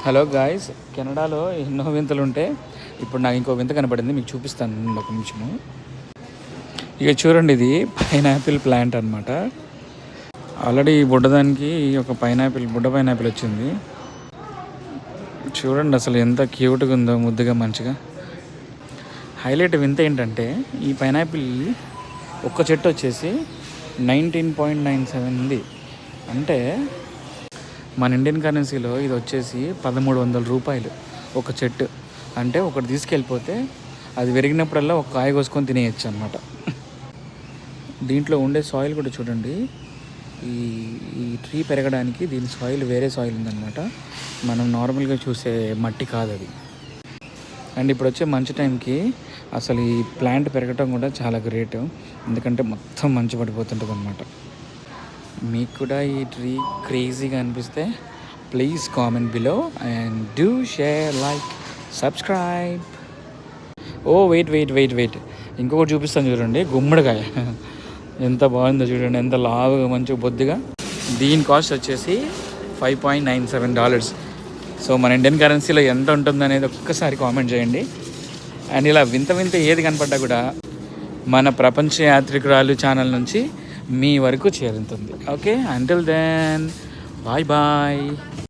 Hello guys, కెనడాలో ఎన్నో వింతలు ఉంటే ఇప్పుడు నాకు ఇంకో వింత కనపడింది, మీకు చూపిస్తాను ఒక నిమిషము. ఇక చూడండి, ఇది పైనాపిల్ ప్లాంట్ అనమాట. ఆల్రెడీ ఈ బుడ్డదానికి ఒక బుడ్డ పైనాపిల్ వచ్చింది. చూడండి అసలు ఎంత క్యూట్గా ఉందో, ముద్దుగా మంచిగా. హైలైట్ వింత ఏంటంటే ఈ పైనాపిల్ ఒక్క చెట్టు వచ్చేసి 19.97 ఉంది. అంటే మన ఇండియన్ కరెన్సీలో ఇది వచ్చేసి 1300 రూపాయలు ఒక చెట్టు. అంటే ఒకటి తీసుకెళ్ళిపోతే అది విరిగినప్పుడల్లా ఒక కాయ కోసుకొని తినేయచ్చు అనమాట. దీంట్లో ఉండే సాయిల్ కూడా చూడండి, ఈ ఈ ట్రీ పెరగడానికి దీని సాయిల్ వేరే సాయిల్ ఉందన్నమాట. మనం నార్మల్గా చూసే మట్టి కాదు అది. అండ్ ఇప్పుడు వచ్చే మంచి టైంకి అసలు ఈ ప్లాంట్ పెరగటం కూడా చాలా గ్రేట్, ఎందుకంటే మొత్తం మంచు పడిపోతుంటుంది అనమాట. మీకు కూడా ఈ ట్రీ క్రేజీగా అనిపిస్తే please comment below and do share, like, subscribe. Oh wait ఇంకొకటి చూపిస్తాను చూడండి, గుమ్మడికాయ. ఎంత బాగుందో చూడండి, ఎంత లావుగా మంచిగా బొద్దుగా. దీని కాస్ట్ వచ్చేసి $5.97. సో మన ఇండియన్ కరెన్సీలో ఎంత ఉంటుంది అనేది ఒక్కసారి కామెంట్ చేయండి. అండ్ ఇలా వింత ఏది కనపడ్డా కూడా మన ప్రపంచ యాత్రికురాలు ఛానల్ నుంచి మీ వరకు చేరుతుంది. Okay, until then bye.